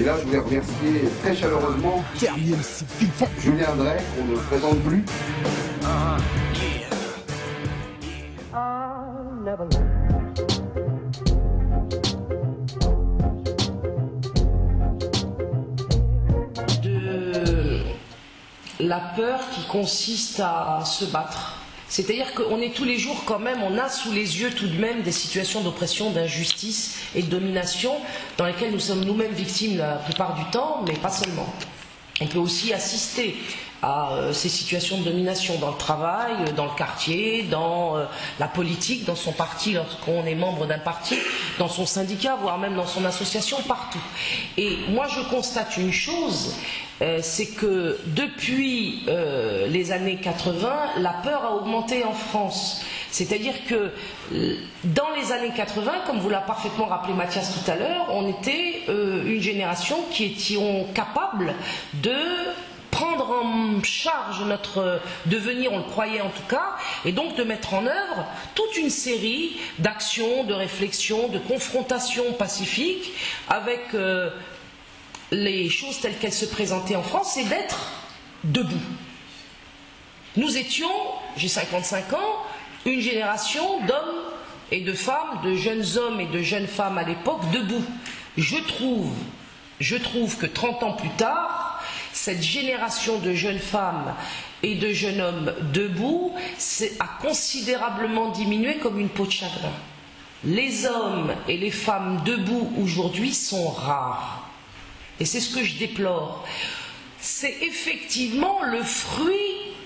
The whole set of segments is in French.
là, je voulais remercier très chaleureusement Julien Drey, qu'on ne présente plus. La peur qui consiste à se battre. C'est-à-dire qu'on est tous les jours quand même, on a sous les yeux tout de même des situations d'oppression, d'injustice et de domination dans lesquelles nous sommes nous-mêmes victimes la plupart du temps, mais pas seulement. On peut aussi assister à ces situations de domination dans le travail, dans le quartier, dans la politique, dans son parti lorsqu'on est membre d'un parti, dans son syndicat, voire même dans son association, partout. Et moi je constate une chose, c'est que depuis les années 80, la peur a augmenté en France. C'est-à-dire que dans les années 80, comme vous l'a parfaitement rappelé Mathias tout à l'heure, on était une génération qui étions capables de prendre en charge notre devenir, on le croyait en tout cas, et donc de mettre en œuvre toute une série d'actions, de réflexions, de confrontations pacifiques avec les choses telles qu'elles se présentaient en France, et d'être debout. Nous étions, j'ai 55 ans, une génération d'hommes et de femmes, de jeunes hommes et de jeunes femmes à l'époque, debout. Je trouve que 30 ans plus tard, cette génération de jeunes femmes et de jeunes hommes debout a considérablement diminué comme une peau de chagrin. Les hommes et les femmes debout aujourd'hui sont rares. Et c'est ce que je déplore. C'est effectivement le fruit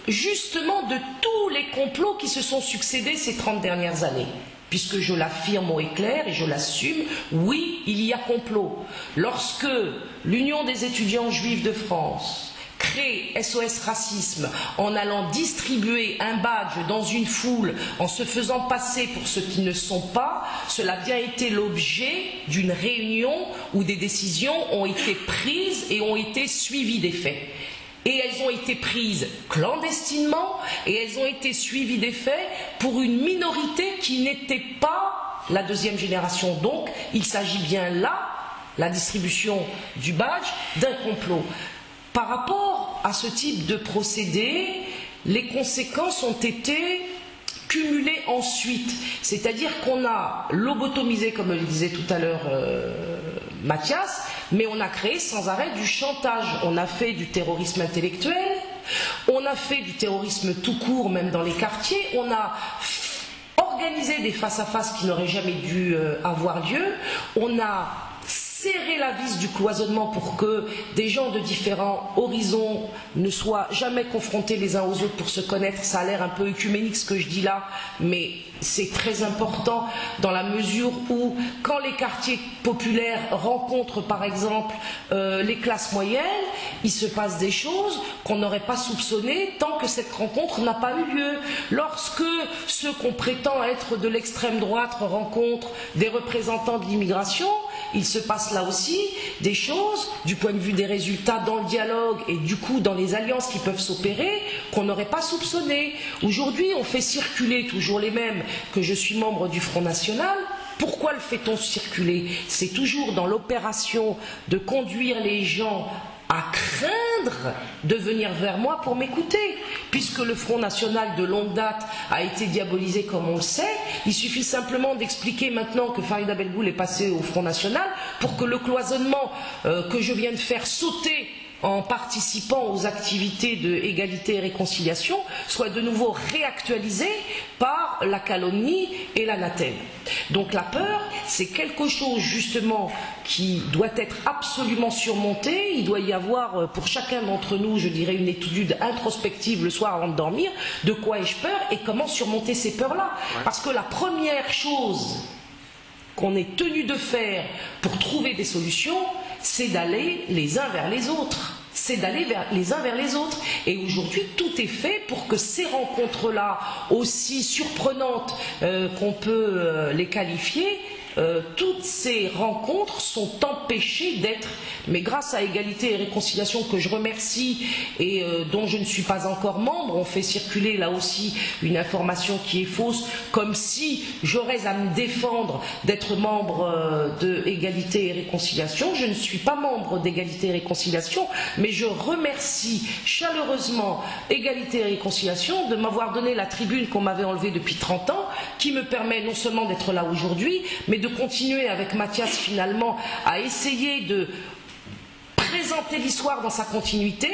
justement de tous les complots qui se sont succédés ces 30 dernières années. Puisque je l'affirme haut et clair et je l'assume, oui, il y a complot. Lorsque l'Union des étudiants juifs de France crée SOS Racisme en allant distribuer un badge dans une foule, en se faisant passer pour ceux qui ne sont pas, cela a bien été l'objet d'une réunion où des décisions ont été prises et ont été suivies des faits. Et elles ont été prises clandestinement et elles ont été suivies des faits pour une minorité qui n'était pas la deuxième génération. Donc, il s'agit bien là, la distribution du badge, d'un complot. Par rapport à ce type de procédé, les conséquences ont été cumulées ensuite. C'est-à-dire qu'on a lobotomisé, comme le disait tout à l'heure Mathias, mais on a créé sans arrêt du chantage. On a fait du terrorisme intellectuel, on a fait du terrorisme tout court, même dans les quartiers, on a organisé des face-à-face qui n'auraient jamais dû avoir lieu, on a serré la vis du cloisonnement pour que des gens de différents horizons ne soient jamais confrontés les uns aux autres pour se connaître. Ça a l'air un peu œcuménique ce que je dis là, mais c'est très important dans la mesure où quand les quartiers populaires rencontrent par exemple les classes moyennes, il se passe des choses qu'on n'aurait pas soupçonnées tant que cette rencontre n'a pas eu lieu. Lorsque ceux qu'on prétend être de l'extrême droite rencontrent des représentants de l'immigration, il se passe là aussi des choses du point de vue des résultats dans le dialogue et du coup dans les alliances qui peuvent s'opérer qu'on n'aurait pas soupçonné. Aujourd'hui on fait circuler toujours les mêmes que je suis membre du Front National. Pourquoi le fait-on circuler? C'est toujours dans l'opération de conduire les gens à craindre de venir vers moi pour m'écouter. Puisque le Front National de longue date a été diabolisé comme on le sait, il suffit simplement d'expliquer maintenant que Farida Belboul est passée au Front National pour que le cloisonnement que je viens de faire sauter en participant aux activités de égalité et réconciliation soit de nouveau réactualisé par la calomnie et l'anathème. Donc la peur, c'est quelque chose justement qui doit être absolument surmonté. Il doit y avoir pour chacun d'entre nous, je dirais, une étude introspective le soir avant de dormir, de quoi ai-je peur et comment surmonter ces peurs-là. Parce que la première chose qu'on est tenu de faire pour trouver des solutions, c'est d'aller les uns vers les autres. C'est d'aller les uns vers les autres. Et aujourd'hui, tout est fait pour que ces rencontres-là, aussi surprenantes qu'on peut les qualifier, toutes ces rencontres sont empêchées d'être, mais grâce à Égalité et Réconciliation, que je remercie et dont je ne suis pas encore membre, on fait circuler là aussi une information qui est fausse, comme si j'aurais à me défendre d'être membre de Égalité et Réconciliation. Je ne suis pas membre d'Égalité et Réconciliation, mais je remercie chaleureusement Égalité et Réconciliation de m'avoir donné la tribune qu'on m'avait enlevée depuis 30 ans, qui me permet non seulement d'être là aujourd'hui, mais de continuer avec Mathias finalement à essayer de présenter l'histoire dans sa continuité,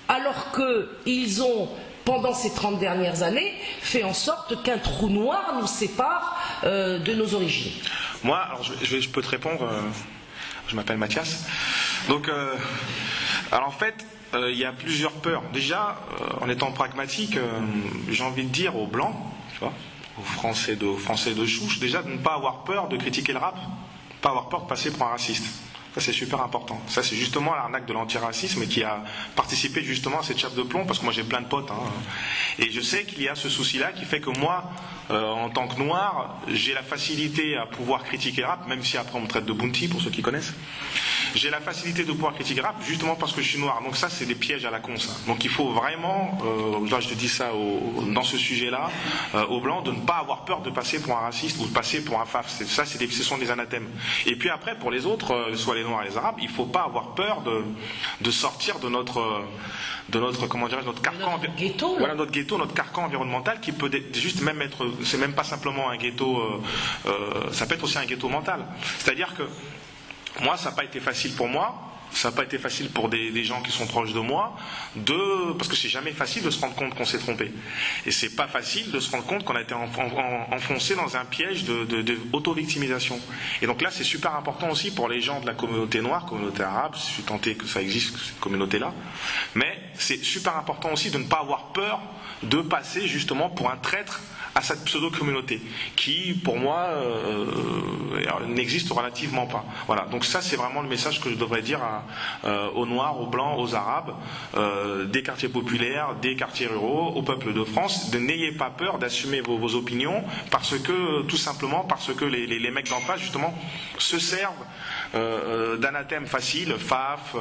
alors qu'ils ont, pendant ces 30 dernières années, fait en sorte qu'un trou noir nous sépare de nos origines. Moi, alors je peux te répondre, je m'appelle Mathias. Donc, alors en fait, il y a plusieurs peurs. Déjà, en étant pragmatique, j'ai envie de dire aux Blancs, tu vois, aux Français de souche, déjà de ne pas avoir peur de critiquer le rap, pas avoir peur de passer pour un raciste. Ça, c'est super important. Ça, c'est justement l'arnaque de l'antiracisme qui a participé justement à cette chape de plomb, parce que moi j'ai plein de potes, hein, et je sais qu'il y a ce souci-là qui fait que moi, en tant que noir, j'ai la facilité à pouvoir critiquer rap, même si après on me traite de bounty, pour ceux qui connaissent. J'ai la facilité de pouvoir critiquer rap justement parce que je suis noir. Donc ça, c'est des pièges à la con, ça. Donc il faut vraiment, là je te dis ça dans ce sujet-là, aux Blancs, de ne pas avoir peur de passer pour un raciste ou de passer pour un faf. Ça, ce sont des anathèmes. Et puis après, pour les autres, soit les noirs et les arabes, il ne faut pas avoir peur de sortir de notre comment dirais-je, notre carcan, notre ghetto, voilà, notre ghetto, notre carcan environnemental, qui peut juste même être, c'est même pas simplement un ghetto, ça peut être aussi un ghetto mental. C'est-à-dire que moi, ça n'a pas été facile pour moi, ça n'a pas été facile pour des gens qui sont proches de moi, parce que c'est jamais facile de se rendre compte qu'on s'est trompé. Et c'est pas facile de se rendre compte qu'on a été enfoncé dans un piège de auto-victimisation. Et donc là, c'est super important aussi pour les gens de la communauté noire, communauté arabe, je suis tenté que ça existe, cette communauté-là. Mais c'est super important aussi de ne pas avoir peur de passer justement pour un traître à cette pseudo-communauté qui, pour moi, n'existe relativement pas. Voilà. Donc ça, c'est vraiment le message que je devrais dire aux Noirs, aux Blancs, aux Arabes, des quartiers populaires, des quartiers ruraux, au peuple de France. N'ayez pas peur d'assumer vos opinions, parce que, tout simplement, parce que les mecs d'en face, justement, se servent d'anathèmes faciles, faf,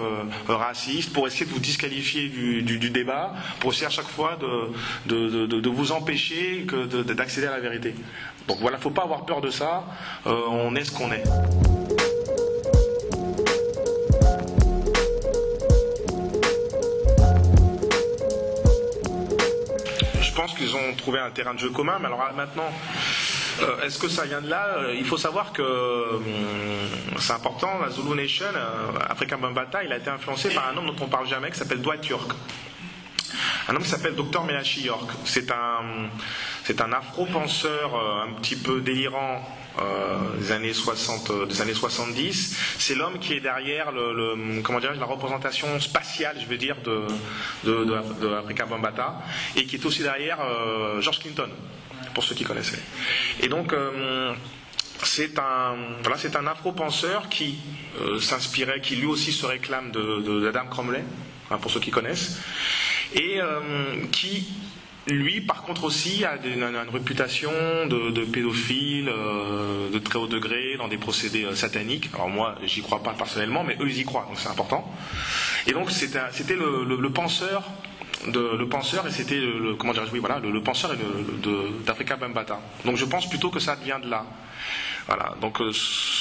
racistes, pour essayer de vous disqualifier du débat, pour essayer à chaque fois de vous empêcher d'accéder à la vérité. Donc voilà, il ne faut pas avoir peur de ça, on est ce qu'on est. Je pense qu'ils ont trouvé un terrain de jeu commun, mais alors maintenant, est-ce que ça vient de là? Il faut savoir que c'est important, la Zulu Nation, Afrika Bambaataa, il a été influencé par un homme dont on ne parle jamais, qui s'appelle Dwight York. Un homme qui s'appelle Dr Menachi York. C'est un afro-penseur un petit peu délirant des années 60, des années 70. C'est l'homme qui est derrière comment dirais-je, la représentation spatiale, je veux dire, de Afrika Bambaataa, et qui est aussi derrière George Clinton, pour ceux qui connaissaient. Et donc c'est un afro-penseur qui s'inspirait, qui lui aussi se réclame d'Adam Cromley, hein, pour ceux qui connaissent, et qui, lui, par contre aussi, a une réputation de pédophile, de très haut degré, dans des procédés sataniques. Alors moi, j'y crois pas personnellement, mais eux, ils y croient, donc c'est important. Et donc c'était le penseur, et c'était comment dirais-je, oui, voilà, le penseur d'Afrika Bambaataa. Donc je pense plutôt que ça vient de là. Voilà, donc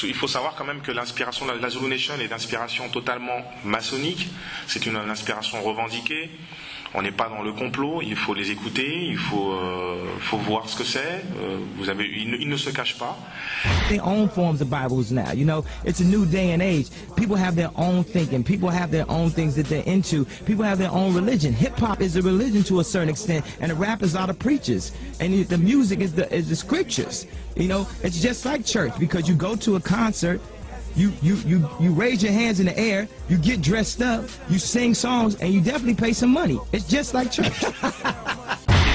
il faut savoir quand même que l'inspiration de la Zulu Nation est d'inspiration totalement maçonnique. C'est une inspiration revendiquée. On n'est pas dans le complot, il faut les écouter, il faut voir ce que c'est. Ils ne se cachent pas. Their own forms of Bibles now, you know, it's a new day and age. People have their own thinking, people have their own things that they're into, people have their own religion. Hip-hop is a religion to a certain extent, and the rappers are the preachers, and the music is the scriptures. You know, it's just like church, because you go to a concert, you raise your hands in the air, you get dressed up, you sing songs, and you definitely pay some money. It's just like church.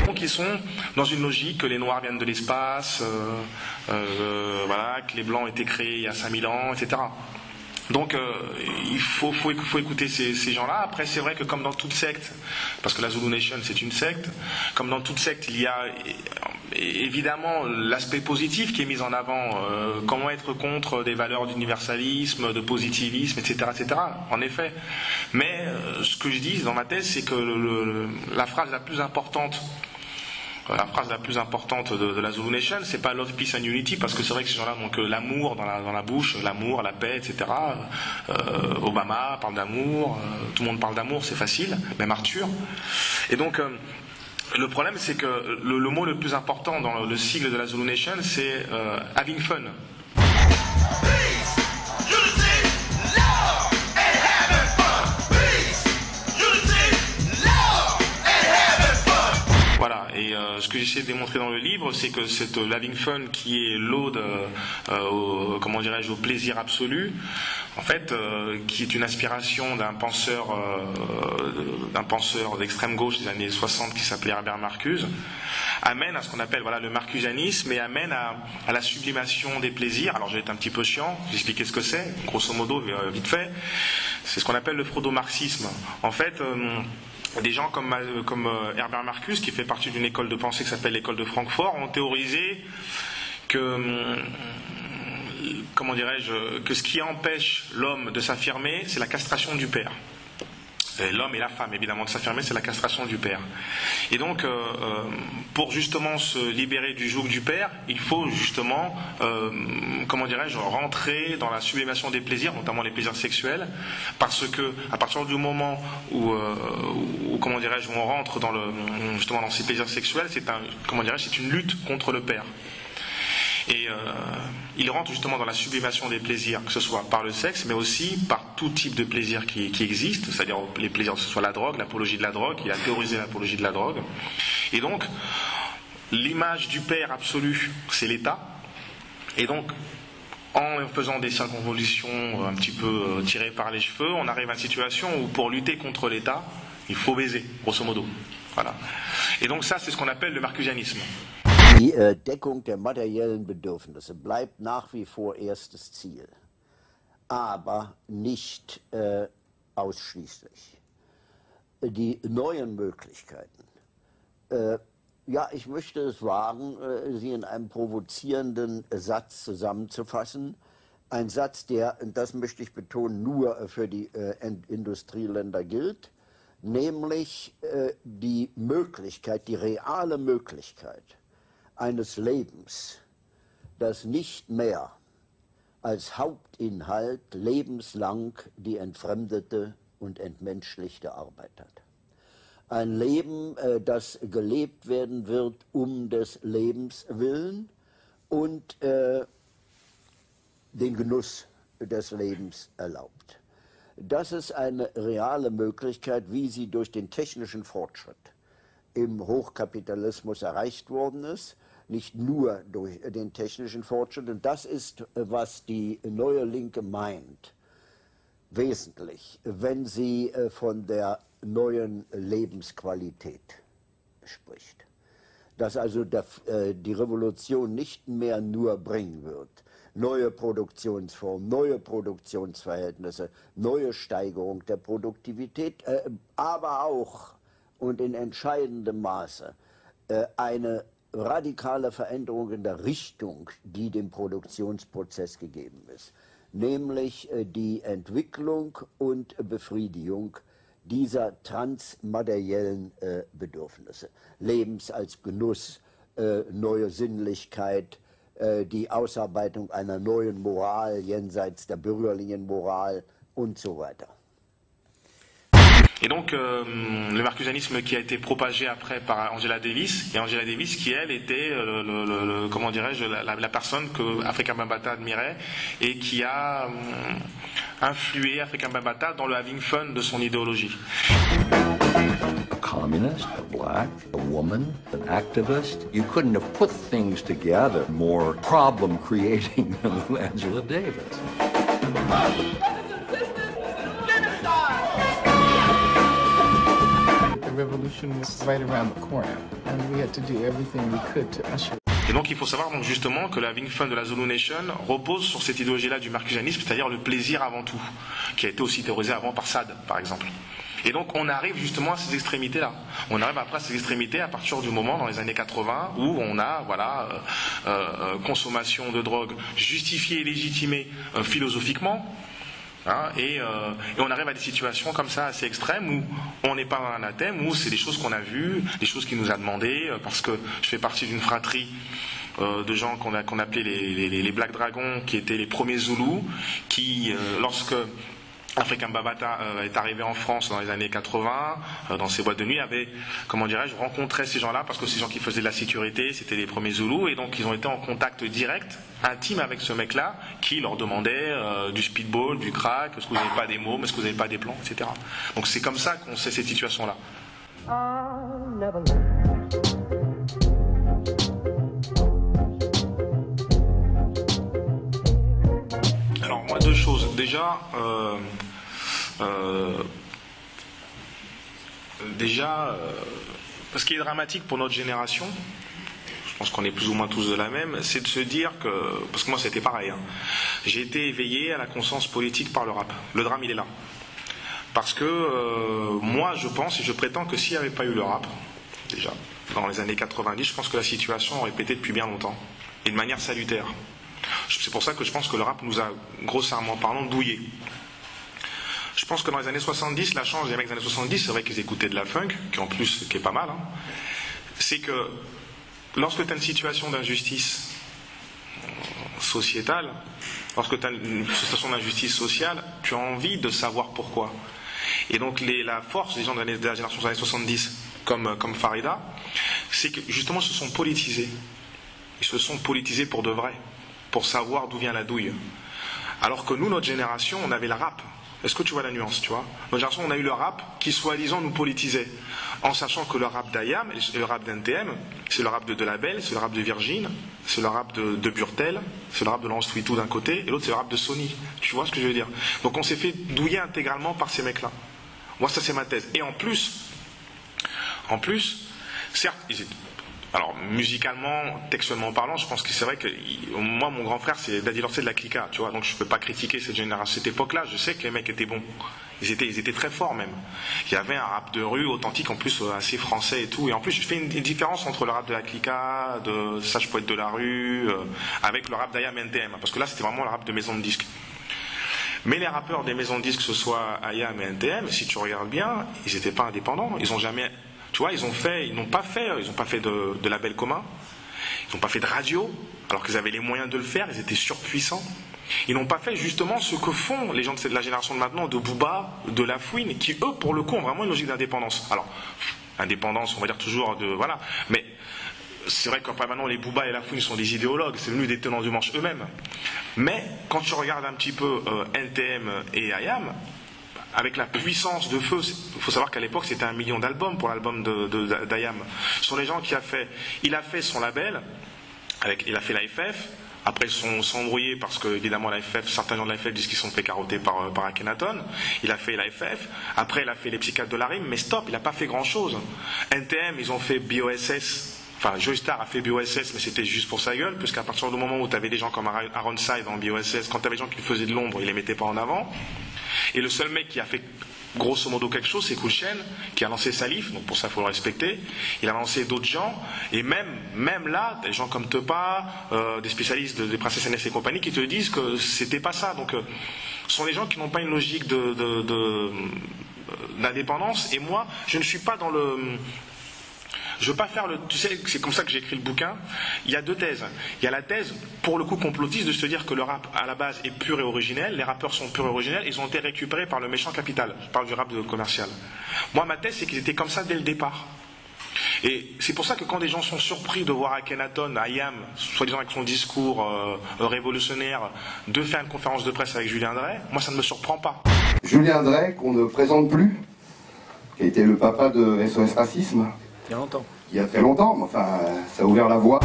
Donc ils sont dans une logique que les Noirs viennent de l'espace, voilà, que les Blancs ont été créés il y a 5000 ans, etc. Donc il faut écouter ces gens-là. Après, c'est vrai que comme dans toute secte, parce que la Zulu Nation c'est une secte, comme dans toute secte, il y a évidemment l'aspect positif qui est mis en avant. Comment être contre des valeurs d'universalisme, de positivisme, etc., etc. En effet. Mais ce que je dis dans ma thèse, c'est que la phrase la plus importante de la Zulu Nation, c'est pas Love, Peace and Unity, parce que c'est vrai que ces gens-là n'ont que l'amour dans la bouche, l'amour, la paix, etc. Obama parle d'amour, tout le monde parle d'amour, c'est facile, même Arthur. Et donc, le problème, c'est que le mot le plus important dans le sigle de la Zulu Nation, c'est having fun. Voilà, et ce que j'essaie de démontrer dans le livre, c'est que cette having fun qui est l'ode, au plaisir absolu, en fait, qui est une aspiration d'un penseur d'extrême gauche des années 60 qui s'appelait Herbert Marcuse, amène à ce qu'on appelle le marcusianisme et amène à la sublimation des plaisirs. Alors je vais être un petit peu chiant, je vais expliquer ce que c'est, grosso modo, vite fait. C'est ce qu'on appelle le freudo-marxisme. En fait, des gens comme Herbert Marcuse, qui fait partie d'une école de pensée qui s'appelle l'école de Francfort, ont théorisé que, que ce qui empêche l'homme de s'affirmer, c'est la castration du père. L'homme et la femme, évidemment, de s'affirmer, c'est la castration du père. Et donc, pour justement se libérer du joug du père, il faut justement, rentrer dans la sublimation des plaisirs, notamment les plaisirs sexuels, parce que à partir du moment où on rentre dans ces plaisirs sexuels, c'est une lutte contre le père. Et il rentre justement dans la sublimation des plaisirs, que ce soit par le sexe, mais aussi par tout type de plaisir qui existe, c'est-à-dire les plaisirs, que ce soit la drogue, l'apologie de la drogue, il a théorisé l'apologie de la drogue. Et donc, l'image du père absolu, c'est l'État. Et donc, en faisant des circonvolutions un petit peu tirées par les cheveux, on arrive à une situation où pour lutter contre l'État, il faut baiser, grosso modo. Voilà. Et donc ça, c'est ce qu'on appelle le marcusianisme. Die Deckung der materiellen Bedürfnisse bleibt nach wie vor erstes Ziel, aber nicht ausschließlich. Die neuen Möglichkeiten. Ich möchte es wagen, sie in einem provozierenden Satz zusammenzufassen. Ein Satz, der, das möchte ich betonen, nur für die Industrieländer gilt, nämlich die Möglichkeit, die reale Möglichkeit eines Lebens, das nicht mehr als Hauptinhalt lebenslang die entfremdete und entmenschlichte Arbeit hat. Ein Leben, das gelebt werden wird um des Lebens willen und den Genuss des Lebens erlaubt. Das ist eine reale Möglichkeit, wie sie durch den technischen Fortschritt im Hochkapitalismus erreicht worden ist, nicht nur durch den technischen Fortschritt. Und das ist, was die neue Linke meint, wesentlich, wenn sie von der neuen Lebensqualität spricht. Dass also die Revolution nicht mehr nur bringen wird, neue Produktionsformen, neue Produktionsverhältnisse, neue Steigerung der Produktivität, aber auch und in entscheidendem Maße eine radikale Veränderung in der Richtung, die dem Produktionsprozess gegeben ist, nämlich die Entwicklung und Befriedigung dieser transmateriellen Bedürfnisse, Lebens als Genuss, neue Sinnlichkeit, die Ausarbeitung einer neuen Moral jenseits der bürgerlichen Moral und so weiter. Et donc, le marcusianisme qui a été propagé après par Angela Davis, et Angela Davis qui, elle, était, la personne que Afrika Bambaataa admirait et qui a influé Afrika Bambaataa dans le having fun de son idéologie. A communist, a black, a woman, an activist. You couldn't have put things together more problem-creating than Angela Davis. The revolution was right around the corner, and we had to do everything we could to usher it. Et donc il faut savoir donc justement que la Wing Fund de la Zulu Nation repose sur cette idéologie-là du marxisme, c'est-à-dire le plaisir avant tout, qui a été aussi théorisé avant par Sade, par exemple. Et donc on arrive justement à ces extrémités-là. On arrive après à ces extrémités à partir du moment, dans les années 80, où on a consommation de drogue justifiée et légitimée philosophiquement. Hein, et on arrive à des situations comme ça assez extrêmes où on n'est pas dans l'anathème, où c'est des choses qu'on a vues, des choses qu'il nous a demandées, parce que je fais partie d'une fratrie de gens qu'on appelait les Black Dragons, qui étaient les premiers Zoulous, qui, lorsque Afrika Bambaataa est arrivé en France dans les années 80, dans ses boîtes de nuit, avait, comment dirais-je, rencontré ces gens-là, parce que ces gens qui faisaient de la sécurité, c'était les premiers Zoulous, et donc ils ont été en contact direct, intime avec ce mec-là, qui leur demandait du speedball, du crack, est-ce que vous n'avez pas des mômes, est-ce que vous n'avez pas des plans, etc. Donc c'est comme ça qu'on sait cette situation-là. Alors moi, deux choses. Déjà, ce qui est dramatique pour notre génération, je pense qu'on est plus ou moins tous de la même, c'est de se dire que, parce que moi c'était pareil, hein, j'ai été éveillé à la conscience politique par le rap. Le drame, il est là. Parce que moi je pense et je prétends que s'il n'y avait pas eu le rap, déjà, dans les années 90, je pense que la situation aurait pété depuis bien longtemps, et de manière salutaire. C'est pour ça que je pense que le rap nous a, grossièrement parlant, douillés. Je pense que dans les années 70, la chance des mecs des années 70, c'est vrai qu'ils écoutaient de la funk, qui est pas mal, hein, c'est que lorsque tu as une situation d'injustice sociétale, lorsque tu as une situation d'injustice sociale, tu as envie de savoir pourquoi. Et donc la force des gens de la génération des années 70, comme Farida, c'est que justement ils se sont politisés. Ils se sont politisés pour de vrai, pour savoir d'où vient la douille. Alors que nous, notre génération, on avait le rap. Est-ce que tu vois la nuance, tu vois ? Notre génération, on a eu le rap qui, soi-disant, nous politisait. En sachant que le rap d'Ayam, le rap d'NTM, c'est le rap de Delabel, c'est le rap de Virgin, c'est le rap de Burtel, c'est le rap de Lance Twitou d'un côté, et l'autre c'est le rap de Sony. Tu vois ce que je veux dire ? Donc on s'est fait douiller intégralement par ces mecs-là. Moi, ça c'est ma thèse. Et en plus, certes, alors musicalement, textuellement parlant, je pense que c'est vrai que moi, mon grand frère, c'est Daddy Lorset de la Clica, tu vois, donc je peux pas critiquer cette génération, cette époque-là. Je sais que les mecs étaient bons, ils étaient très forts même. Il y avait un rap de rue authentique, en plus assez français et tout. Et en plus, je fais une différence entre le rap de la Clica, de Sage Poète de la rue, avec le rap d'Ayam NTM, parce que là, c'était vraiment le rap de maison de disques. Mais les rappeurs des maisons de disques, que ce soit Ayam et NTM, si tu regardes bien, ils n'étaient pas indépendants. Ils ont jamais, tu vois, ils n'ont pas fait de label commun. Ils n'ont pas fait de radio, alors qu'ils avaient les moyens de le faire. Ils étaient surpuissants. Ils n'ont pas fait justement ce que font les gens de la génération de maintenant, de Booba, de La Fouine, qui eux, pour le coup, ont vraiment une logique d'indépendance. Alors, indépendance, on va dire toujours voilà. Mais c'est vrai qu'après maintenant, les Booba et La Fouine sont des idéologues, c'est devenu des tenants du manche eux-mêmes. Mais quand tu regardes un petit peu NTM et Ayam, avec la puissance de feu, il faut savoir qu'à l'époque c'était 1 million d'albums pour l'album d'Ayam. Ce sont les gens il a fait son label, il a fait l'AFF. Après, ils sont embrouillés parce que, évidemment, certains gens de l'AFF disent qu'ils sont fait carotter par Akhenaton. Il a fait l'AFF. Après, il a fait les psychiatres de la rime. Mais stop, il n'a pas fait grand-chose. NTM, ils ont fait BOSS. Enfin, Joey Star a fait BOSS, mais c'était juste pour sa gueule, puisqu'à partir du moment où tu avais des gens comme Aaron Side dans BOSS, quand tu avais des gens qui faisaient de l'ombre, ils les mettaient pas en avant. Et le seul mec qui a fait grosso modo quelque chose, c'est Kool Chain, qui a lancé Salif, donc pour ça il faut le respecter. Il a lancé d'autres gens, et même là, des gens comme Tepa, des spécialistes des Princesses NS et compagnie, qui te disent que c'était pas ça. Donc ce sont des gens qui n'ont pas une logique d'indépendance, et moi, je ne suis pas dans le... Je veux pas faire tu sais, c'est comme ça que j'ai écrit le bouquin. Il y a deux thèses. Il y a la thèse, pour le coup complotiste, de se dire que le rap, à la base, est pur et originel. Les rappeurs sont purs et originels. Ils ont été récupérés par le méchant capital. Je parle du rap commercial. Moi, ma thèse, c'est qu'ils étaient comme ça dès le départ. Et c'est pour ça que quand des gens sont surpris de voir Akhenaton, Ayam, soi-disant avec son discours révolutionnaire, de faire une conférence de presse avec Julien Drey, moi, ça ne me surprend pas. Julien Drey, qu'on ne présente plus, qui a été le papa de SOS Racisme. Il y a longtemps. Il y a très longtemps, mais enfin, ça a ouvert la voie.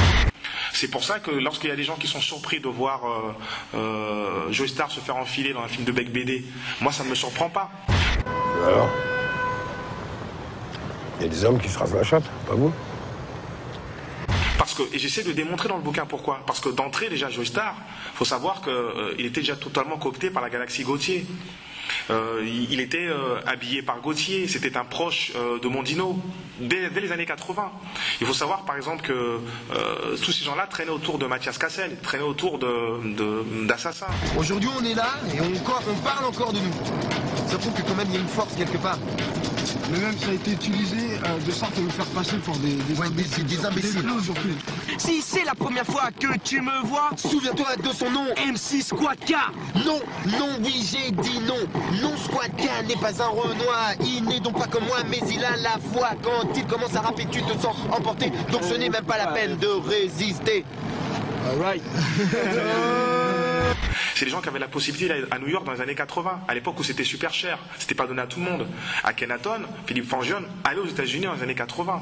C'est pour ça que lorsqu'il y a des gens qui sont surpris de voir Joey Star se faire enfiler dans un film de Bec BD, moi ça ne me surprend pas. Alors, il y a des hommes qui se rasent la chatte, pas vous ? Parce et j'essaie de démontrer dans le bouquin pourquoi. Parce que d'entrée, déjà, Joey Starr, il faut savoir qu'il était déjà totalement coopté par la galaxie Gauthier. Il était habillé par Gauthier, c'était un proche de Mondino dès les années 80. Il faut savoir par exemple que tous ces gens-là traînaient autour de Mathias Cassel, traînaient autour d'assassins. Aujourd'hui on est là et on parle encore de nous. Ça prouve que quand même il y a une force quelque part. Mais même ça a été utilisé de sorte à nous faire passer pour des imbéciles. Si c'est la première fois que tu me vois, souviens-toi de son nom, MC Squad K. Non, oui j'ai dit non. Non, Squad K n'est pas un Renoir. Il n'est donc pas comme moi, mais il a la foi. Quand il commence à rapper, tu te sens emporté. Donc ce n'est même pas la peine de résister. Alright. C'est des gens qui avaient la possibilité d'aller à New York dans les années 80, à l'époque où c'était super cher, c'était pas donné à tout le monde. À Kenaton, Philippe Fangione allait aux États-Unis dans les années 80.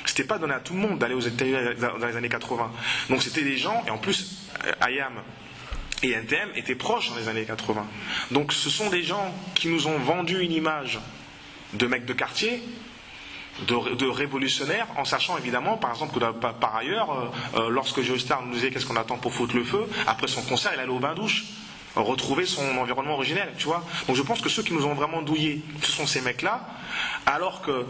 C'était pas donné à tout le monde d'aller aux États-Unis dans les années 80. Donc c'était des gens, et en plus, IAM et NTM étaient proches dans les années 80. Donc ce sont des gens qui nous ont vendu une image de mecs de quartier, de révolutionnaires, en sachant évidemment, par exemple, que par ailleurs, lorsque Joey Starr nous disait qu'est-ce qu'on attend pour foutre le feu, après son concert, il allait au bain-douche, retrouver son environnement originel, tu vois. Donc je pense que ceux qui nous ont vraiment douillés, ce sont ces mecs-là, alors que,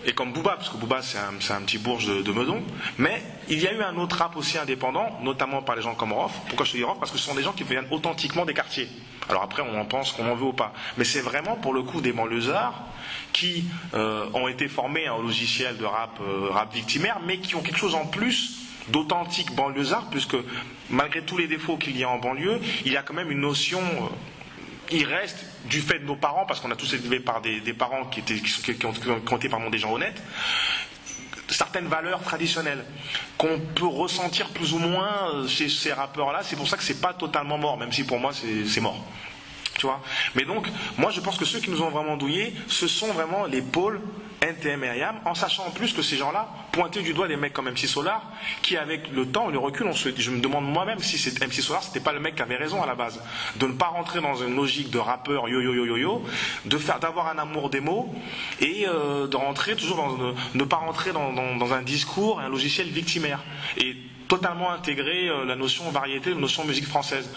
et comme Booba, parce que Booba c'est un petit bourge de Meudon, mais il y a eu un autre rap aussi indépendant, notamment par les gens comme Rof. Pourquoi je te dis Rof? Parce que ce sont des gens qui viennent authentiquement des quartiers. Alors après on en pense qu'on en veut ou pas, mais c'est vraiment pour le coup des banlieusards qui ont été formés au logiciel de rap victimaire, mais qui ont quelque chose en plus d'authentique banlieusard, puisque malgré tous les défauts qu'il y a en banlieue, il y a quand même une notion, il reste du fait de nos parents, parce qu'on a tous été élevés par des parents qui ont été pardon, des gens honnêtes, certaines valeurs traditionnelles qu'on peut ressentir plus ou moins chez ces rappeurs-là. C'est pour ça que c'est pas totalement mort, même si pour moi c'est mort. Tu vois. Mais donc, moi je pense que ceux qui nous ont vraiment douillés, ce sont vraiment les pôles NTM et IAM, en sachant en plus que ces gens-là pointaient du doigt des mecs comme MC Solar, qui avec le temps, le recul, je me demande moi-même si MC Solar c'était pas le mec qui avait raison à la base, de ne pas rentrer dans une logique de rappeur yo-yo-yo-yo-yo, d'avoir un amour des mots et de rentrer toujours ne pas rentrer dans un discours, un logiciel victimaire, et totalement intégrer la notion variété, la notion musique française.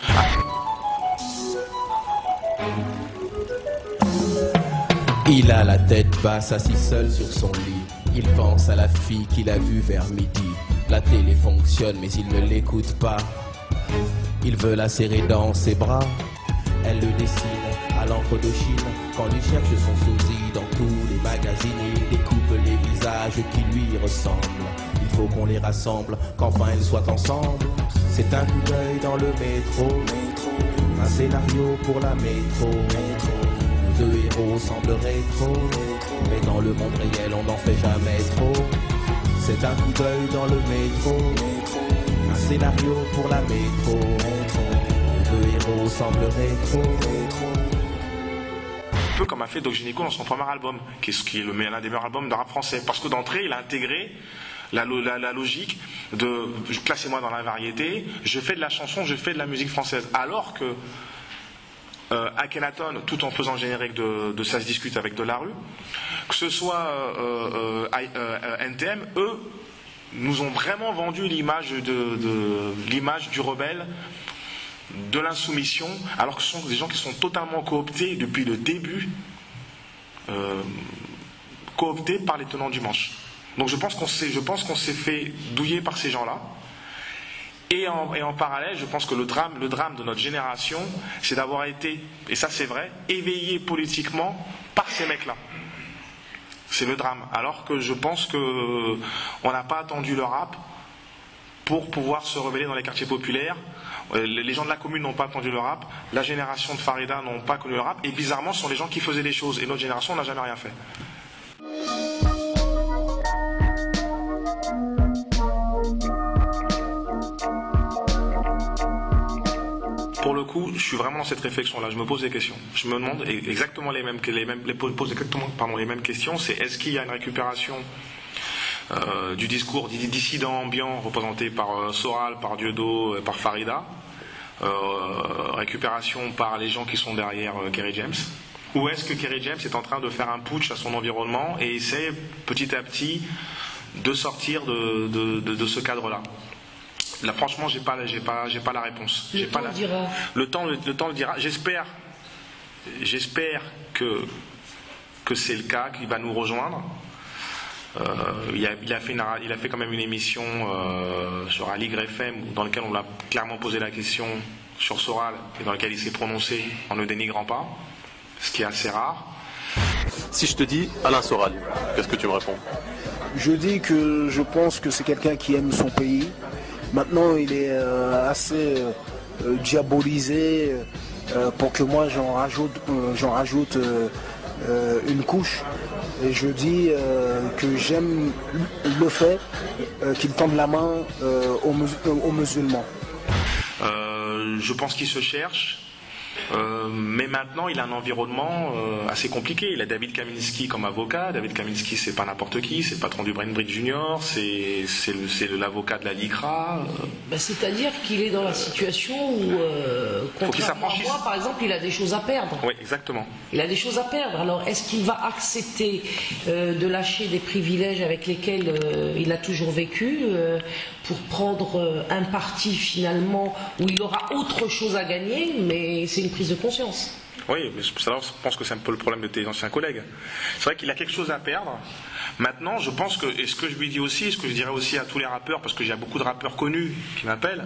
Il a la tête basse, assis seul sur son lit. Il pense à la fille qu'il a vue vers midi. La télé fonctionne mais il ne l'écoute pas. Il veut la serrer dans ses bras. Elle le dessine à l'encre de Chine. Quand il cherche son sosie dans tous les magazines, il découpe les visages qui lui ressemblent. Il faut qu'on les rassemble, qu'enfin ils soient ensemble. C'est un coup d'œil dans le métro. Un scénario pour la métro. Nos deux héros semblent rétro, mais dans le monde réel on n'en fait jamais trop. C'est un coup d'œil dans le métro. Un scénario pour la métro. Nos deux héros semblent rétro. Un peu comme a fait Doc Gynéco dans son premier album, qui est l'un des meilleurs albums de rap français, parce que d'entrée il a intégré la logique de classez-moi dans la variété, je fais de la chanson, je fais de la musique française, alors que Akhenaton, tout en faisant le générique de Ça se discute avec de la rue, que ce soit NTM, eux nous ont vraiment vendu l'image l'image du rebelle, de l'insoumission, alors que ce sont des gens qui sont totalement cooptés depuis le début, cooptés par les tenants du manche. Donc je pense qu'on s'est fait douiller par ces gens-là. Et en parallèle, je pense que le drame de notre génération, c'est d'avoir été, et ça c'est vrai, éveillé politiquement par ces mecs-là. C'est le drame. Alors que je pense qu'on n'a pas attendu le rap pour pouvoir se rebeller dans les quartiers populaires. Les gens de la commune n'ont pas attendu le rap. La génération de Farida n'ont pas connu le rap. Et bizarrement, ce sont les gens qui faisaient les choses. Et notre génération n'a jamais rien fait. Pour le coup, je suis vraiment dans cette réflexion-là. Je me pose des questions. Je me demande exactement les mêmes questions. C'est est-ce qu'il y a une récupération du discours dissident ambiant représenté par Soral, par Dieudo, par Farida, récupération par les gens qui sont derrière Kerry James, ou est-ce que Kerry James est en train de faire un putsch à son environnement et essaie petit à petit de sortir de ce cadre-là. Là, franchement, j'ai pas la réponse. Le temps le temps le dira. J'espère que c'est le cas, qu'il va nous rejoindre. Il a fait quand même une émission sur Aligre FM dans laquelle on l'a clairement posé la question sur Soral et dans laquelle il s'est prononcé en ne dénigrant pas, ce qui est assez rare. Si je te dis Alain Soral, qu'est-ce que tu me réponds? Je dis que je pense que c'est quelqu'un qui aime son pays. Maintenant, il est assez diabolisé pour que moi j'en rajoute une couche. Et je dis que j'aime le fait qu'il tende la main aux musulmans. Je pense qu'il se cherche. Mais maintenant, il a un environnement assez compliqué. Il a David Kaminski comme avocat. David Kaminski, c'est pas n'importe qui, c'est le patron du Brainbridge Junior, c'est l'avocat de la LICRA. C'est-à-dire qu'il est dans la situation où, contrairement à moi, par exemple, il a des choses à perdre. Oui, exactement. Il a des choses à perdre. Alors, est-ce qu'il va accepter de lâcher des privilèges avec lesquels il a toujours vécu pour prendre un parti finalement où il aura autre chose à gagner, mais c'est une prise de conscience. Oui, mais je pense que c'est un peu le problème de tes anciens collègues. C'est vrai qu'il a quelque chose à perdre. Maintenant, je pense que, et ce que je lui dis aussi, ce que je dirais aussi à tous les rappeurs, parce que j'ai beaucoup de rappeurs connus qui m'appellent,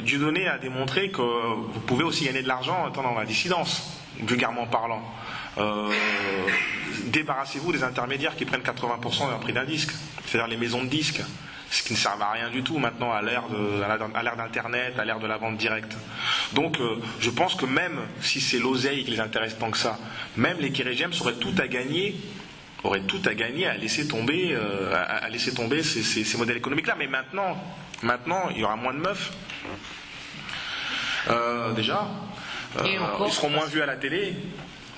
Dieudonné a démontré que vous pouvez aussi gagner de l'argent en étant dans la dissidence, vulgairement parlant. Débarrassez-vous des intermédiaires qui prennent 80% d'un prix d'un disque, c'est-à-dire les maisons de disques, ce qui ne sert à rien du tout maintenant à l'ère d'Internet, à l'ère de la vente directe. Donc je pense que même si c'est l'oseille qui les intéresse tant que ça, même les Kerry James auraient tout à gagner à laisser tomber, ces modèles économiques-là. Mais maintenant, il y aura moins de meufs. Déjà, ils seront moins vus à la télé.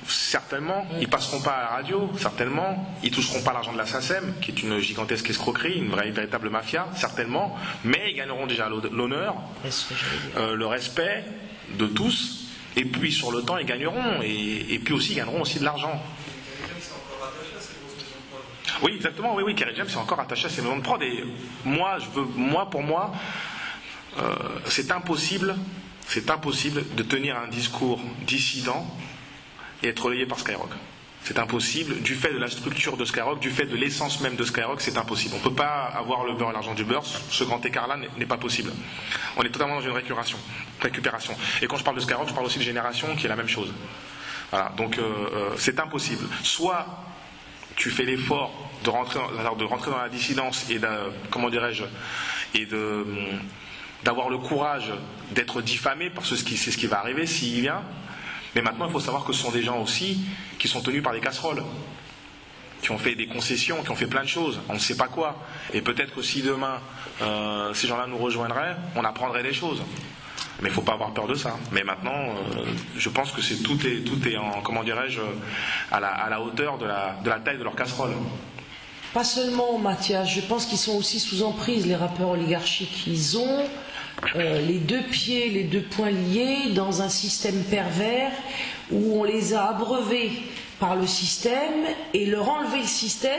Certainement, ils passeront pas à la radio, certainement, ils toucheront pas l'argent de la SACEM, qui est une gigantesque escroquerie, une véritable mafia, certainement, mais ils gagneront déjà l'honneur, le respect de tous, et puis sur le temps ils gagneront, et puis aussi ils gagneront aussi de l'argent. Oui, exactement, oui, Kerry James est encore attaché à ses maisons de prod, et pour moi, c'est impossible de tenir un discours dissident et être relayé par Skyrock. C'est impossible, du fait de la structure de Skyrock, du fait de l'essence même de Skyrock, c'est impossible. On ne peut pas avoir le beurre et l'argent du beurre, ce grand écart-là n'est pas possible. On est totalement dans une récupération. Et quand je parle de Skyrock, je parle aussi de Génération, qui est la même chose. Voilà, donc c'est impossible. Soit tu fais l'effort de rentrer dans la dissidence et d'avoir le courage d'être diffamé, parce que c'est ce qui va arriver s'il vient. Mais maintenant, il faut savoir que ce sont des gens aussi qui sont tenus par des casseroles, qui ont fait des concessions, qui ont fait plein de choses, on ne sait pas quoi. Et peut-être que si demain, ces gens-là nous rejoindraient, on apprendrait des choses. Mais il ne faut pas avoir peur de ça. Mais maintenant, je pense que tout est à la hauteur de la taille de leur casserole. Pas seulement, Mathias, je pense qu'ils sont aussi sous emprise, les rappeurs oligarchiques. Ils ont les deux pieds, les deux poings liés dans un système pervers où on les a abreuvés par le système, et leur enlever le système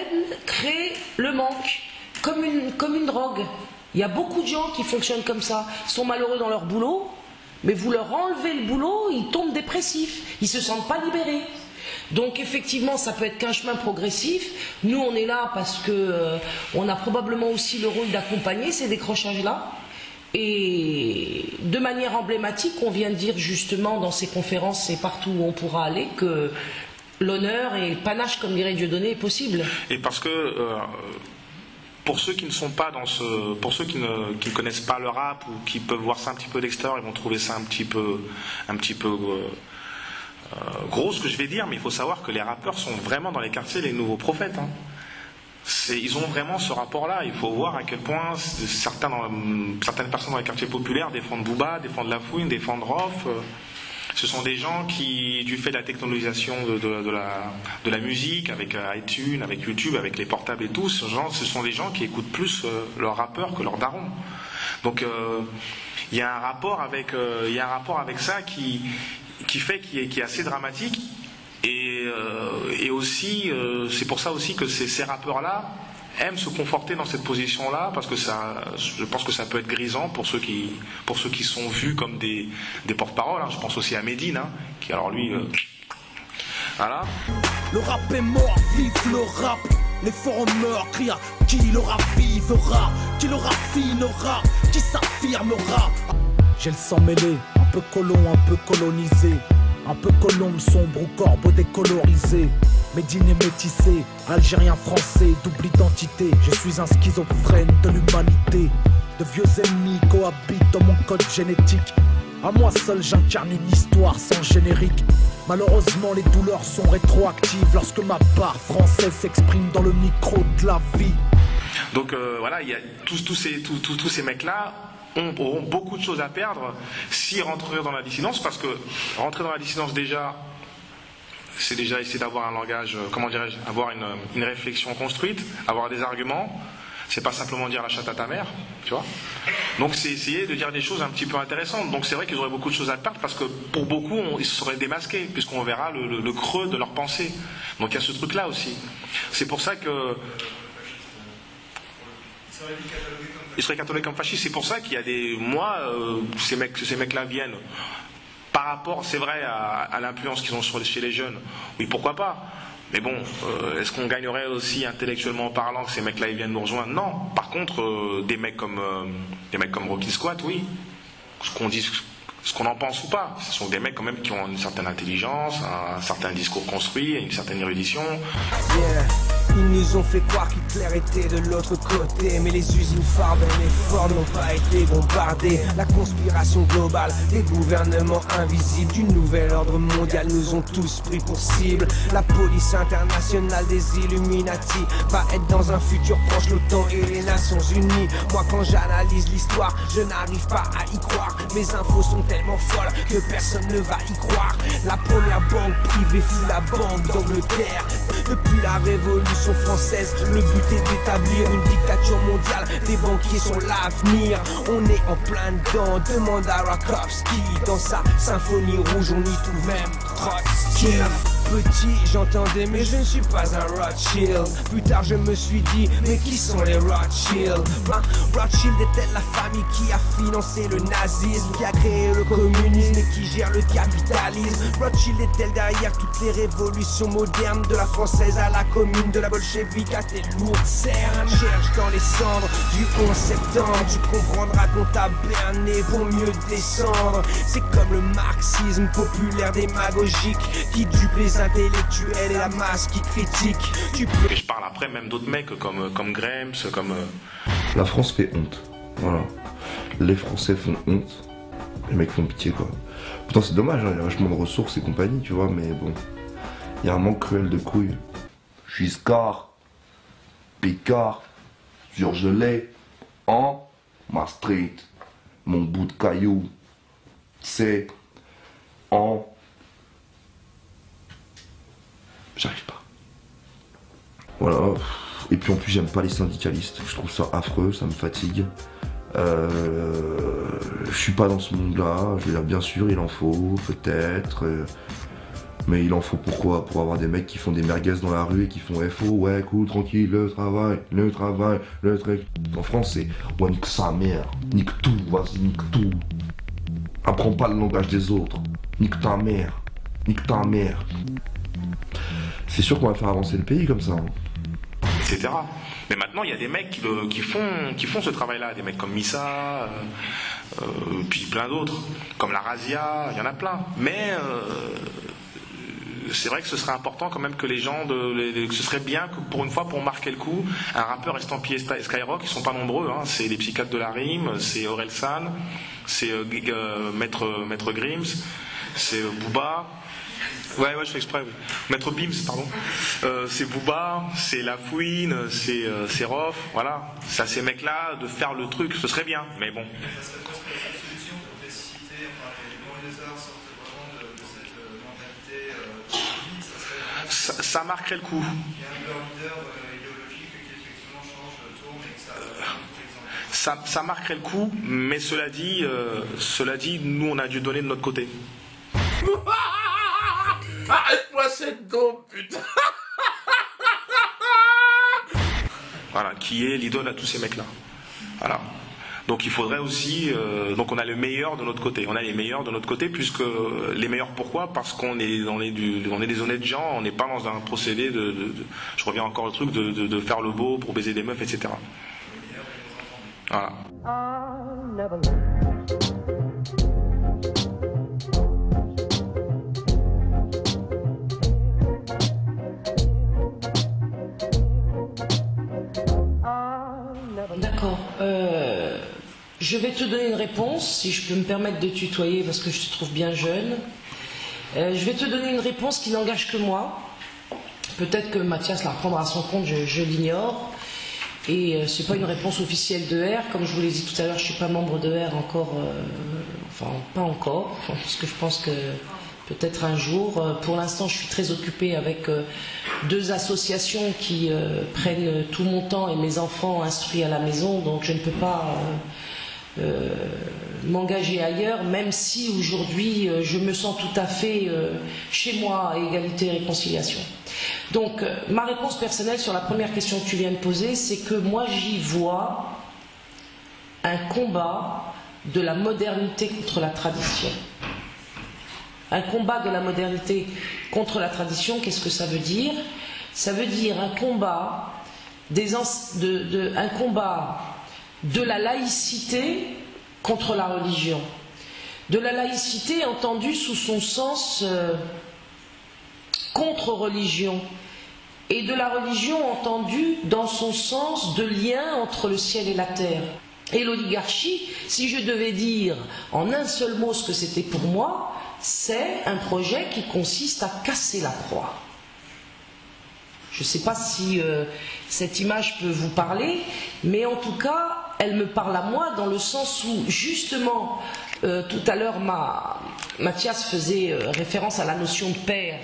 crée le manque, comme une drogue. Il y a beaucoup de gens qui fonctionnent comme ça, ils sont malheureux dans leur boulot, mais vous leur enlevez le boulot, ils tombent dépressifs, ils ne se sentent pas libérés. Donc effectivement, ça peut être qu'un chemin progressif. Nous, on est là parce que on a probablement aussi le rôle d'accompagner ces décrochages-là. Et de manière emblématique, on vient de dire justement dans ces conférences et partout où on pourra aller que l'honneur et le panache, comme dirait Dieudonné, est possible. Et parce que pour ceux qui ne sont pas pour ceux qui ne connaissent pas le rap ou qui peuvent voir ça un petit peu d'extérieur, ils vont trouver ça un petit peu gros ce que je vais dire, mais il faut savoir que les rappeurs sont vraiment dans les quartiers les nouveaux prophètes. Hein. Ils ont vraiment ce rapport-là. Il faut voir à quel point certaines personnes dans les quartiers populaires défendent Booba, défendent La Fouine, défendent Rof. Ce sont des gens qui, du fait de la technologisation de la musique, avec iTunes, avec YouTube, avec les portables et tout, ce sont des gens qui écoutent plus leurs rappeurs que leurs darons. Donc il y a un rapport avec ça qui est assez dramatique. Et aussi, c'est pour ça aussi que ces rappeurs-là aiment se conforter dans cette position-là parce que je pense que ça peut être grisant pour ceux qui sont vus comme des porte-parole. Hein. Je pense aussi à Medine, hein, qui alors lui, voilà. Le rap est mort, vive le rap. Les forums meurent, crient qui le ravivera, qui le raffinera, qui s'affirmera. J'ai le sang mêlé, un peu colon, un peu colonisé, un peu colombe sombre ou corbeau décolorisé. Médine et métissé, algérien français, double identité. Je suis un schizophrène de l'humanité. De vieux ennemis cohabitent dans mon code génétique. À moi seul j'incarne une histoire sans générique. Malheureusement les douleurs sont rétroactives lorsque ma part française s'exprime dans le micro de la vie. Donc voilà, il y a tous ces mecs-là auront beaucoup de choses à perdre s'ils rentreraient dans la dissidence, parce que rentrer dans la dissidence déjà, c'est déjà essayer d'avoir un langage, comment dirais-je, avoir une réflexion construite, avoir des arguments. C'est pas simplement dire la chatte à ta mère, tu vois. Donc c'est essayer de dire des choses un petit peu intéressantes. Donc c'est vrai qu'ils auraient beaucoup de choses à perdre parce que pour beaucoup, ils se seraient démasqués puisqu'on verra le creux de leur pensée. Donc il y a ce truc-là aussi. C'est pour ça que... Ils seraient catalogués comme fascistes. C'est pour ça qu'il y a des... Moi, ces mecs-là viennent par rapport, c'est vrai, à l'influence qu'ils ont chez les jeunes. Oui, pourquoi pas. Mais bon, est-ce qu'on gagnerait aussi intellectuellement parlant que ces mecs-là ils viennent nous rejoindre? Non. Par contre, des mecs comme Rocky Squat, oui. Ce qu'on en pense ou pas, ce sont des mecs quand même qui ont une certaine intelligence, un certain discours construit, une certaine érudition. Yeah. Ils nous ont fait croire qu'Hitler était de l'autre côté, mais les usines Farben et Ford n'ont pas été bombardées. La conspiration globale, les gouvernements invisibles du nouvel ordre mondial nous ont tous pris pour cible. La police internationale des Illuminati va être dans un futur proche l'OTAN et les Nations Unies. Moi quand j'analyse l'histoire, je n'arrive pas à y croire. Mes infos sont tellement folles que personne ne va y croire. La première banque privée fut la Banque d'Angleterre. Depuis la Révolution française, le but est d'établir une dictature mondiale. Les banquiers sont l'avenir. On est en plein dedans. Demande à Rakowski. Dans sa symphonie rouge, on y trouve même Trotsky. Petit, j'entendais, mais je ne suis pas un Rothschild. Plus tard, je me suis dit, mais qui sont les Rothschild? Rothschild est-elle la famille qui a financé le nazisme, qui a créé le communisme et qui gère le capitalisme? Rothschild est-elle derrière toutes les révolutions modernes, de la française à la commune, de la bolchevique à tes lourdes cernes? Cherche dans les cendres du 11 septembre, tu comprendras qu'on t'a berné pour mieux descendre. C'est comme le marxisme populaire démagogique qui dupe les intellectuels et la masse qui critique. Et je parle après même d'autres mecs comme Grimes, comme... La France fait honte, voilà. Les Français font honte, les mecs font pitié quoi. Pourtant c'est dommage, hein, il y a vachement de ressources et compagnie, tu vois, mais bon, il y a un manque cruel de couilles. Giscard, Picard, surgelé, en Maastricht, mon bout de caillou, c'est en... J'arrive pas. Voilà. Et puis en plus j'aime pas les syndicalistes. Je trouve ça affreux, ça me fatigue. Je suis pas dans ce monde-là. Je veux dire, bien sûr, il en faut, peut-être. Mais il en faut pourquoi? Pour avoir des mecs qui font des merguez dans la rue et qui font FO, ouais, cool, tranquille, le travail, le truc. En France, c'est ouais, nique sa mère, nique tout, vas-y, nique tout. Apprends pas le langage des autres. Nique ta mère, nique ta mère. C'est sûr qu'on va faire avancer le pays comme ça. Hein. Etc. Mais maintenant, il y a des mecs qui font ce travail-là. Des mecs comme Missa, puis plein d'autres. Comme la Razia, il y en a plein. Mais c'est vrai que ce serait important quand même que les gens... ce serait bien que pour une fois, pour marquer le coup, un rappeur estampillé Skyrock, ils sont pas nombreux. Hein. C'est les Psychiatres de la Rime, c'est Aurel San, c'est Maître Grims, c'est Booba... Ouais, je fais exprès, oui. Maître Bims, pardon. C'est Booba, c'est La Fouine, c'est Rof, voilà. C'est à ces mecs-là de faire le truc, ce serait bien, mais bon. Ça marquerait le coup. Ça marquerait le coup, mais cela dit, nous on a dû donner de notre côté. Arrête-moi cette dope, putain. Voilà, qui est l'idole à tous ces mecs-là. Voilà. Donc il faudrait aussi, donc on a le meilleur de notre côté. On a les meilleurs de notre côté, puisque les meilleurs pourquoi? Parce qu'on est, on est des honnêtes gens, on n'est pas dans un procédé je reviens encore au truc de faire le beau pour baiser des meufs, etc. Voilà. D'accord. Je vais te donner une réponse, si je peux me permettre de tutoyer parce que je te trouve bien jeune. Je vais te donner une réponse qui n'engage que moi. Peut-être que Mathias la reprendra à son compte, je l'ignore. Et c'est pas une réponse officielle de R. Comme je vous l'ai dit tout à l'heure, je suis pas membre de R encore. Enfin, pas encore, parce que je pense que peut-être un jour. Pour l'instant, je suis très occupée avec 2 associations qui prennent tout mon temps et mes enfants instruits à la maison, donc je ne peux pas m'engager ailleurs, même si aujourd'hui je me sens tout à fait chez moi à Égalité et Réconciliation. Donc ma réponse personnelle sur la première question que tu viens de poser, c'est que moi j'y vois un combat de la modernité contre la tradition. Un combat de la modernité contre la tradition, qu'est-ce que ça veut dire? Ça veut dire un combat, un combat de la laïcité contre la religion. De la laïcité entendue sous son sens contre-religion, et de la religion entendue dans son sens de lien entre le ciel et la terre. Et l'oligarchie, si je devais dire en un seul mot ce que c'était pour moi, c'est un projet qui consiste à casser la croix. Je ne sais pas si cette image peut vous parler, mais en tout cas, elle me parle à moi dans le sens où, justement, tout à l'heure, Mathias faisait référence à la notion de père.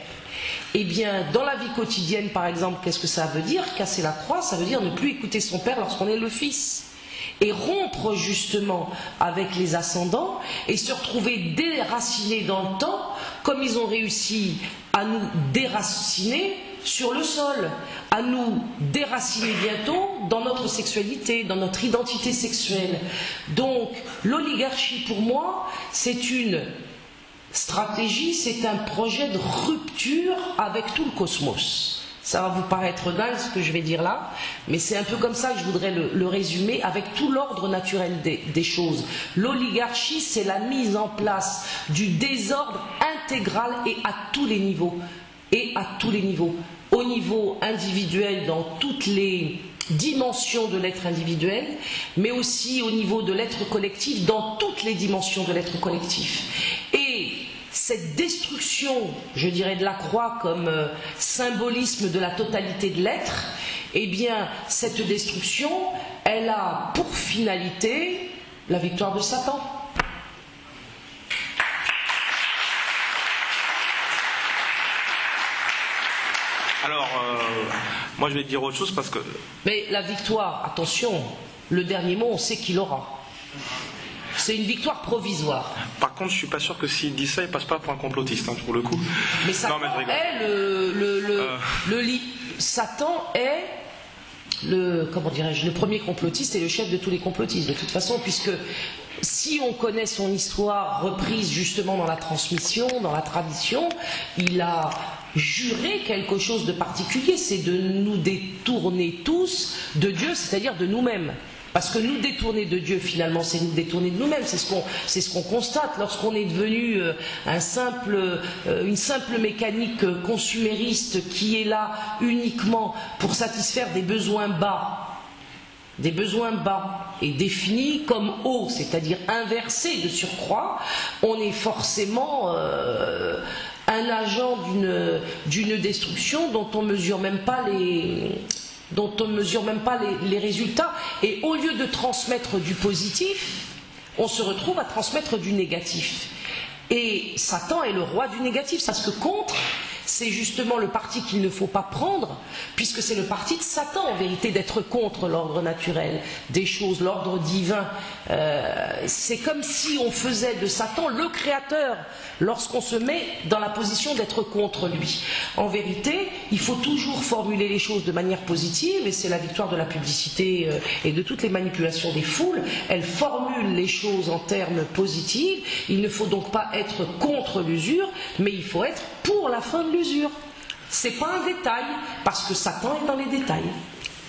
Eh bien, dans la vie quotidienne, par exemple, qu'est-ce que ça veut dire? Casser la croix, ça veut dire ne plus écouter son père lorsqu'on est le fils. Et rompre justement avec les ascendants et se retrouver déracinés dans le temps, comme ils ont réussi à nous déraciner sur le sol, à nous déraciner bientôt dans notre sexualité, dans notre identité sexuelle. Donc l'oligarchie pour moi, c'est une stratégie, c'est un projet de rupture avec tout le cosmos. Ça va vous paraître dingue ce que je vais dire là, mais c'est un peu comme ça que je voudrais le résumer avec tout l'ordre naturel des choses. L'oligarchie, c'est la mise en place du désordre intégral et à tous les niveaux. Et à tous les niveaux. Au niveau individuel, dans toutes les dimensions de l'être individuel, mais aussi au niveau de l'être collectif, dans toutes les dimensions de l'être collectif. Et cette destruction, je dirais, de la croix comme symbolisme de la totalité de l'être, eh bien, cette destruction, elle a pour finalité la victoire de Satan. Alors, moi je vais te dire autre chose parce que... Mais la victoire, attention, le dernier mot, on sait qui l'aura. C'est une victoire provisoire. Par contre, je suis pas sûr que s'il dit ça, il passe pas pour un complotiste, hein, pour le coup. Mais Satan Satan est comment dirais-je, le premier complotiste et le chef de tous les complotistes, de toute façon, puisque si on connaît son histoire reprise justement dans la transmission, dans la tradition, il a juré quelque chose de particulier, c'est de nous détourner tous de Dieu, c'est-à-dire de nous-mêmes. Parce que nous détourner de Dieu, finalement, c'est nous détourner de nous-mêmes. C'est ce qu'on constate lorsqu'on est devenu une simple mécanique consumériste qui est là uniquement pour satisfaire des besoins bas. Des besoins bas et définis comme hauts, c'est-à-dire inversés de surcroît. On est forcément un agent d'une destruction dont on ne mesure même pas les résultats. Et au lieu de transmettre du positif, on se retrouve à transmettre du négatif. Et Satan est le roi du négatif, parce que contre, c'est justement le parti qu'il ne faut pas prendre, puisque c'est le parti de Satan en vérité d'être contre l'ordre naturel des choses, l'ordre divin. C'est comme si on faisait de Satan le créateur lorsqu'on se met dans la position d'être contre lui. En vérité, il faut toujours formuler les choses de manière positive, et c'est la victoire de la publicité et de toutes les manipulations des foules. Elles formulent les choses en termes positifs. Il ne faut donc pas être contre l'usure, mais il faut être pour la fin de l'usure. C'est pas un détail, parce que Satan est dans les détails.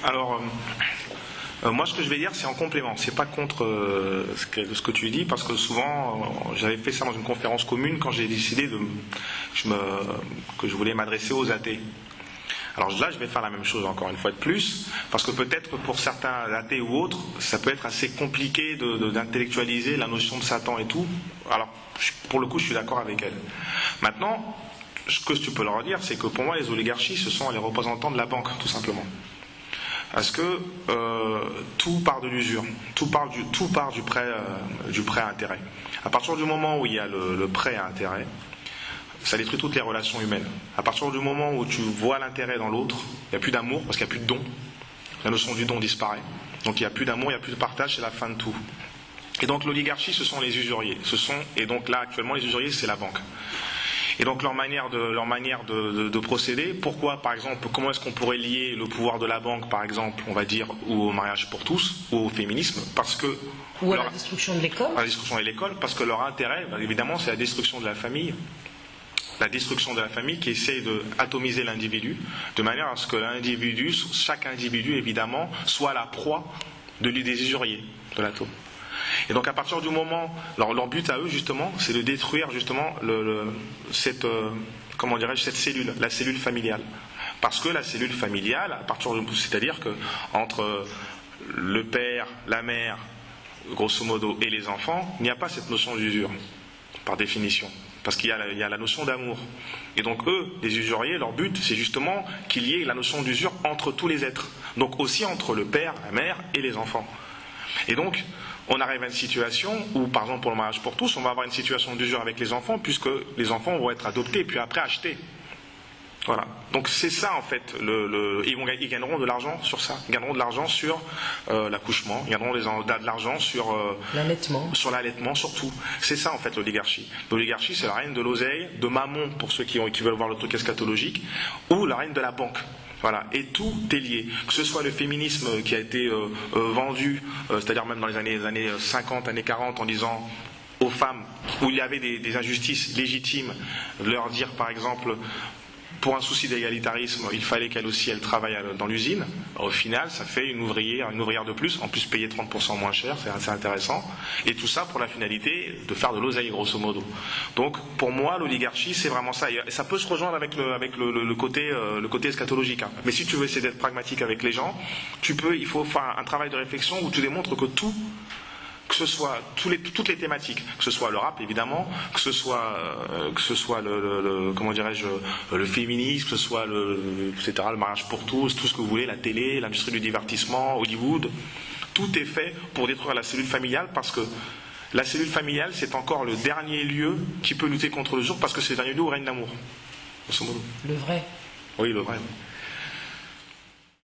Alors, moi ce que je vais dire c'est en complément, c'est pas contre ce que tu dis, parce que souvent j'avais fait ça dans une conférence commune quand j'ai décidé que je voulais m'adresser aux athées. Alors là je vais faire la même chose encore une fois de plus, parce que peut-être que pour certains athées ou autres ça peut être assez compliqué d'intellectualiser la notion de Satan et tout. Alors pour le coup je suis d'accord avec elle. Maintenant ce que tu peux leur dire c'est que pour moi les oligarchies ce sont les représentants de la banque tout simplement. Parce que tout part de l'usure, tout part du prêt à intérêt. À partir du moment où il y a le prêt à intérêt, ça détruit toutes les relations humaines. À partir du moment où tu vois l'intérêt dans l'autre, il n'y a plus d'amour parce qu'il n'y a plus de don. La notion du don disparaît. Donc il n'y a plus d'amour, il n'y a plus de partage, c'est la fin de tout. Et donc l'oligarchie, ce sont les usuriers. Et donc là actuellement les usuriers, c'est la banque. Et donc leur manière de procéder, pourquoi par exemple, comment est-ce qu'on pourrait lier le pouvoir de la banque par exemple, on va dire, ou au mariage pour tous, ou au féminisme, parce que... Ou à la destruction de l'école. À la destruction de l'école, parce que leur intérêt, évidemment, c'est la destruction de la famille. La destruction de la famille qui essaye d'atomiser l'individu, de manière à ce que l'individu, chaque individu évidemment, soit la proie des usuriers de l'atome. Et donc à partir du moment, leur but à eux justement, c'est de détruire justement cette cellule, la cellule familiale. Parce que la cellule familiale, c'est-à-dire que entre le père, la mère, grosso modo, et les enfants, il n'y a pas cette notion d'usure, par définition. Parce qu'il y a la notion d'amour. Et donc eux, les usuriers, leur but, c'est justement qu'il y ait la notion d'usure entre tous les êtres. Donc aussi entre le père, la mère et les enfants. Et donc, on arrive à une situation où, par exemple pour le mariage pour tous, on va avoir une situation d'usure avec les enfants, puisque les enfants vont être adoptés, puis après achetés. Voilà. Donc c'est ça en fait, ils gagneront de l'argent sur ça. Ils gagneront de l'argent sur l'accouchement, ils gagneront de l'argent sur l'allaitement surtout. C'est ça en fait l'oligarchie. L'oligarchie c'est la reine de l'oseille, de Mammon pour ceux qui veulent voir le truc eschatologique, ou la reine de la banque. Voilà, et tout est lié. Que ce soit le féminisme qui a été vendu, c'est-à-dire même dans les années 50, années 40, en disant aux femmes où il y avait des injustices légitimes, de leur dire par exemple, pour un souci d'égalitarisme, il fallait qu'elle aussi elle travaille dans l'usine. Au final, ça fait une ouvrière de plus, en plus payée 30% moins cher, c'est assez intéressant. Et tout ça pour la finalité de faire de l'oseille, grosso modo. Donc, pour moi, l'oligarchie, c'est vraiment ça. Et ça peut se rejoindre avec le côté eschatologique. Hein. Mais si tu veux essayer d'être pragmatique avec les gens, il faut faire un travail de réflexion où tu démontres que tout, que ce soit toutes les thématiques, que ce soit le rap évidemment, que ce soit le féminisme, que ce soit etc., le mariage pour tous, tout ce que vous voulez, la télé, l'industrie du divertissement, Hollywood, tout est fait pour détruire la cellule familiale, parce que la cellule familiale c'est encore le dernier lieu qui peut lutter contre le jour, parce que c'est le dernier lieu où règne l'amour. Le vrai. Oui, le vrai.